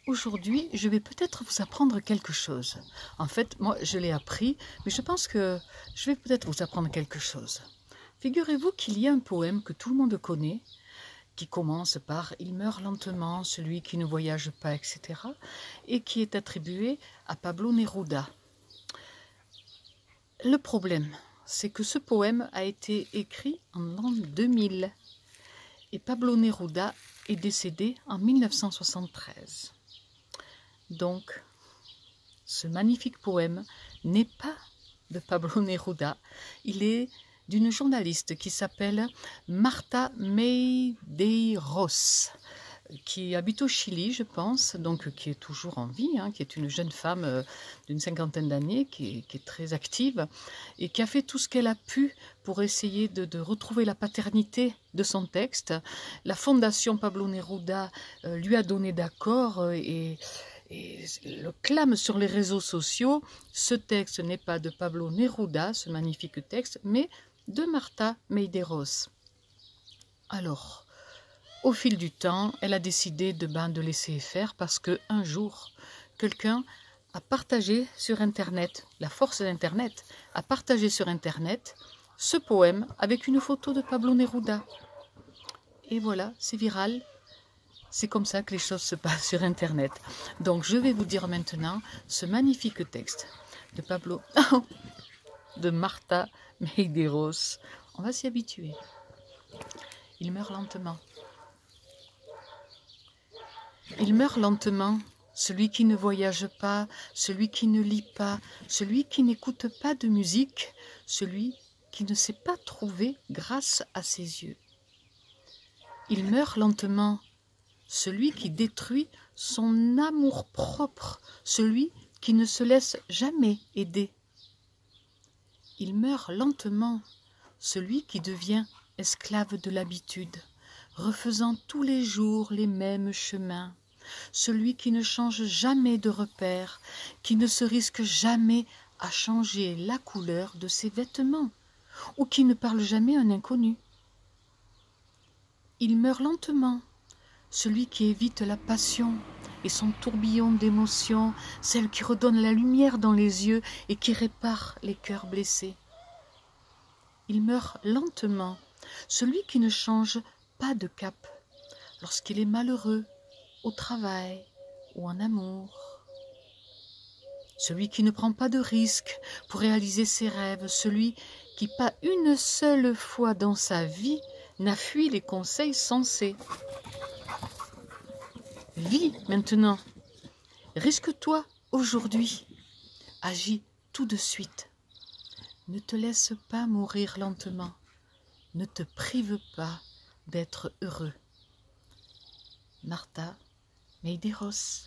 Aujourd'hui, je vais peut-être vous apprendre quelque chose. En fait, moi, je l'ai appris, mais je pense que je vais peut-être vous apprendre quelque chose. Figurez-vous qu'il y a un poème que tout le monde connaît, qui commence par « Il meurt lentement, celui qui ne voyage pas », etc., et qui est attribué à Pablo Neruda. Le problème, c'est que ce poème a été écrit en l'an 2000, et Pablo Neruda est décédé en 1973. Donc, ce magnifique poème n'est pas de Pablo Neruda, il est d'une journaliste qui s'appelle Marta Medeiros, qui habite au Chili, je pense, donc qui est toujours en vie, qui est une jeune femme d'une cinquantaine d'années, qui est très active, et qui a fait tout ce qu'elle a pu pour essayer de retrouver la paternité de son texte. La fondation Pablo Neruda lui a donné d'accord et le clame sur les réseaux sociaux. Ce texte n'est pas de Pablo Neruda, ce magnifique texte, mais de Marta Medeiros. Alors, au fil du temps, elle a décidé de laisser faire parce qu'un jour, quelqu'un a partagé sur Internet, la force d'Internet, a partagé sur Internet ce poème avec une photo de Pablo Neruda. Et voilà, c'est viral. C'est comme ça que les choses se passent sur Internet. Donc, je vais vous dire maintenant ce magnifique texte de de Marta Medeiros. On va s'y habituer. Il meurt lentement. Il meurt lentement, celui qui ne voyage pas, celui qui ne lit pas, celui qui n'écoute pas de musique, celui qui ne s'est pas trouvé grâce à ses yeux. Il meurt lentement, celui qui détruit son amour-propre, celui qui ne se laisse jamais aider. Il meurt lentement, celui qui devient esclave de l'habitude, refaisant tous les jours les mêmes chemins, celui qui ne change jamais de repère, qui ne se risque jamais à changer la couleur de ses vêtements, ou qui ne parle jamais à un inconnu. Il meurt lentement, celui qui évite la passion et son tourbillon d'émotions, celle qui redonne la lumière dans les yeux et qui répare les cœurs blessés. Il meurt lentement, celui qui ne change pas de cap lorsqu'il est malheureux au travail ou en amour. Celui qui ne prend pas de risques pour réaliser ses rêves, celui qui pas une seule fois dans sa vie n'a fui les conseils sensés. Vis maintenant, risque-toi aujourd'hui, agis tout de suite. Ne te laisse pas mourir lentement, ne te prive pas d'être heureux. Marta Medeiros.